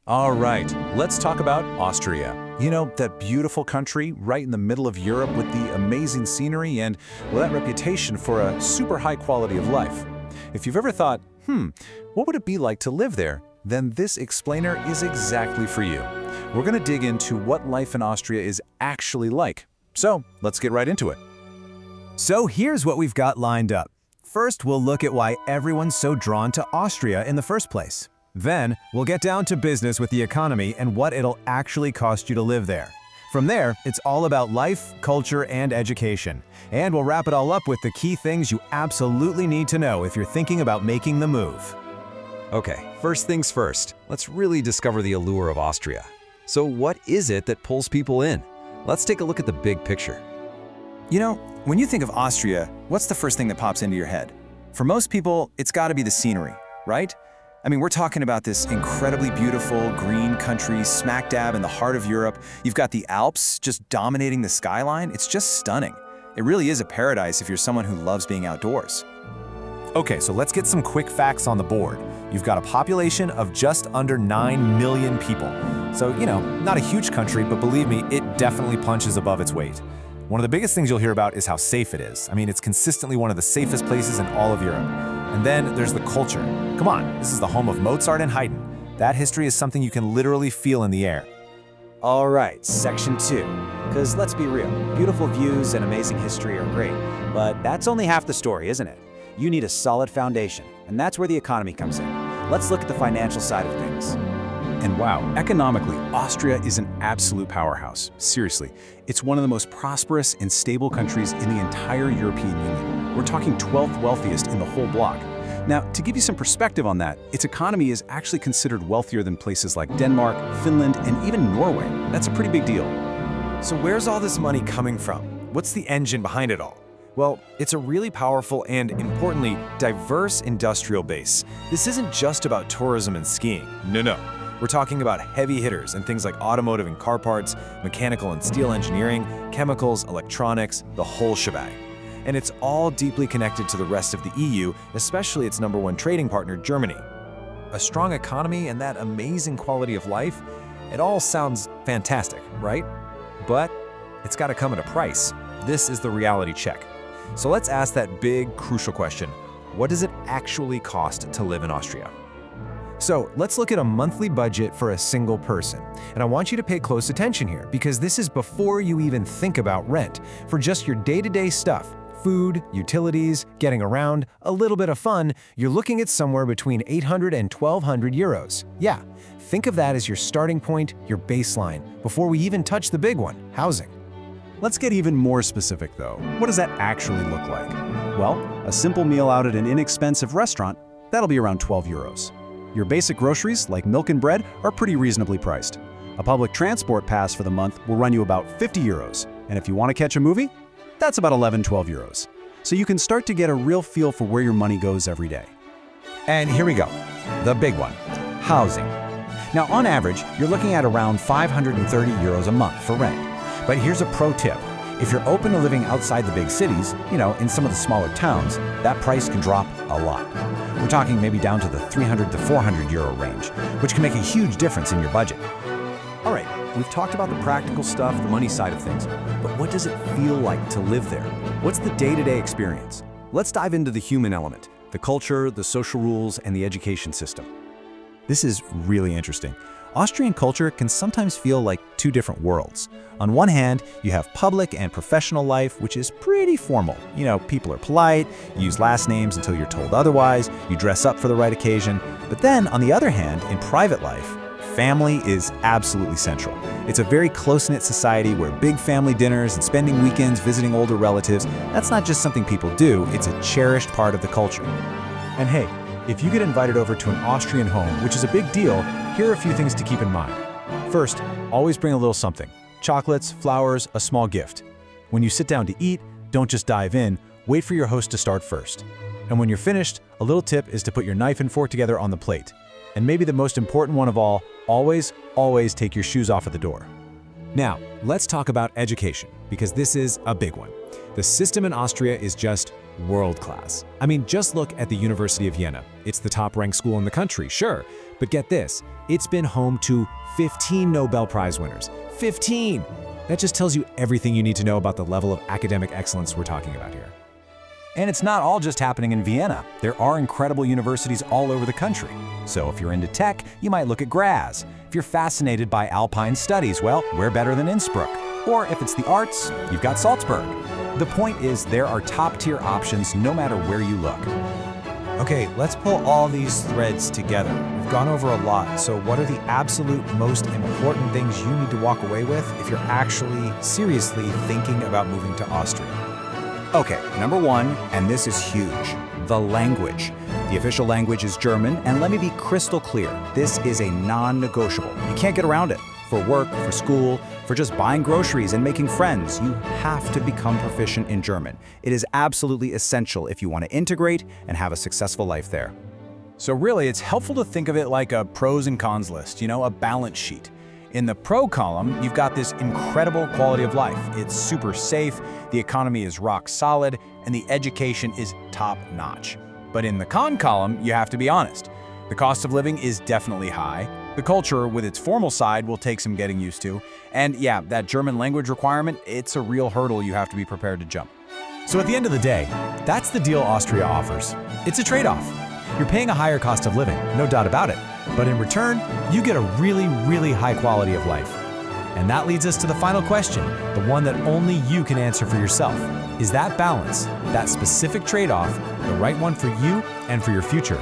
All right, let's talk about Austria. You know, that beautiful country right in the middle of Europe with the amazing scenery and, well, that reputation for a super high quality of life. If you've ever thought, what would it be like to live there? Then this explainer is exactly for you. We're going to dig into what life in Austria is actually like. So, let's get right into it. So here's what we've got lined up. First, we'll look at why everyone's so drawn to Austria in the first place. Then, we'll get down to business with the economy and what it'll actually cost you to live there. From there, it's all about life, culture, and education. And we'll wrap it all up with the key things you absolutely need to know if you're thinking about making the move. Okay, first things first, let's really discover the allure of Austria. So what is it that pulls people in? Let's take a look at the big picture. You know, when you think of Austria, what's the first thing that pops into your head? For most people, it's got to be the scenery, right? I mean, we're talking about this incredibly beautiful green country smack dab in the heart of Europe. You've got the Alps just dominating the skyline. It's just stunning. It really is a paradise if you're someone who loves being outdoors. Okay, so let's get some quick facts on the board. You've got a population of just under 9 million people. So, you know, not a huge country, but believe me, it definitely punches above its weight. One of the biggest things you'll hear about is how safe it is. I mean, it's consistently one of the safest places in all of Europe. And then there's the culture. Come on, this is the home of Mozart and Haydn. That history is something you can literally feel in the air. All right, section 2. Because let's be real, beautiful views and amazing history are great, but that's only half the story, isn't it? You need a solid foundation, and that's where the economy comes in. Let's look at the financial side of things. And wow, economically, Austria is an absolute powerhouse. Seriously, it's one of the most prosperous and stable countries in the entire European Union. We're talking 12th wealthiest in the whole bloc. Now, to give you some perspective on that, its economy is actually considered wealthier than places like Denmark, Finland, and even Norway. That's a pretty big deal. So where's all this money coming from? What's the engine behind it all? Well, it's a really powerful and, importantly, diverse industrial base. This isn't just about tourism and skiing. No. We're talking about heavy hitters and things like automotive and car parts, mechanical and steel engineering, chemicals, electronics, the whole shebang. And it's all deeply connected to the rest of the EU, especially its #1 trading partner, Germany. A strong economy and that amazing quality of life, it all sounds fantastic, right? But it's got to come at a price. This is the reality check. So let's ask that big, crucial question. What does it actually cost to live in Austria? So let's look at a monthly budget for a single person. And I want you to pay close attention here because this is before you even think about rent. For just your day-to-day stuff, food, utilities, getting around, a little bit of fun, you're looking at somewhere between 800 and 1,200 euros. Yeah, think of that as your starting point, your baseline, before we even touch the big one, housing. Let's get even more specific though. What does that actually look like? Well, a simple meal out at an inexpensive restaurant, that'll be around 12 euros. Your basic groceries, like milk and bread, are pretty reasonably priced. A public transport pass for the month will run you about 50 euros. And if you want to catch a movie, that's about 11-12 euros. So you can start to get a real feel for where your money goes every day. And here we go, the big one, housing. Now, on average, you're looking at around 530 euros a month for rent. But here's a pro tip. If you're open to living outside the big cities, in some of the smaller towns, that price can drop a lot. We're talking maybe down to the 300 to 400 euro range, which can make a huge difference in your budget. All right, we've talked about the practical stuff, the money side of things, but what does it feel like to live there? What's the day-to-day experience? Let's dive into the human element, the culture, the social rules, and the education system. This is really interesting. Austrian culture can sometimes feel like two different worlds. On one hand, you have public and professional life, which is pretty formal. People are polite, you use last names until you're told otherwise, you dress up for the right occasion. But then, on the other hand, in private life, family is absolutely central. It's a very close-knit society where big family dinners and spending weekends visiting older relatives, that's not just something people do, it's a cherished part of the culture. And hey, if you get invited over to an Austrian home, which is a big deal, here are a few things to keep in mind. First, always bring a little something. Chocolates, flowers, a small gift. When you sit down to eat, don't just dive in, wait for your host to start first. And when you're finished, a little tip is to put your knife and fork together on the plate. And maybe the most important one of all, always take your shoes off at the door. Now, let's talk about education, because this is a big one. The system in Austria is just world class. I mean, just look at the University of Vienna. It's the top-ranked school in the country, sure, but get this, it's been home to 15 Nobel Prize winners. 15! That just tells you everything you need to know about the level of academic excellence we're talking about here. And it's not all just happening in Vienna. There are incredible universities all over the country. So if you're into tech, you might look at Graz. If you're fascinated by alpine studies, well, where better than Innsbruck? Or if it's the arts, you've got Salzburg. The point is there are top-tier options no matter where you look. Okay, let's pull all these threads together. We've gone over a lot, so what are the absolute most important things you need to walk away with if you're actually seriously thinking about moving to Austria? Okay, number one, and this is huge, the language. The official language is German, and let me be crystal clear, this is a non-negotiable. You can't get around it. For work, for school, for just buying groceries and making friends, you have to become proficient in German. It is absolutely essential if you want to integrate and have a successful life there. So really, it's helpful to think of it like a pros and cons list, a balance sheet. In the pro column, you've got this incredible quality of life. It's super safe, the economy is rock solid, and the education is top-notch. But in the con column, you have to be honest. The cost of living is definitely high. The culture, with its formal side, will take some getting used to. And yeah, that German language requirement, it's a real hurdle you have to be prepared to jump. So at the end of the day, that's the deal Austria offers. It's a trade-off. You're paying a higher cost of living, no doubt about it. But in return, you get a really, really high quality of life. And that leads us to the final question, the one that only you can answer for yourself. Is that balance, that specific trade-off, the right one for you and for your future?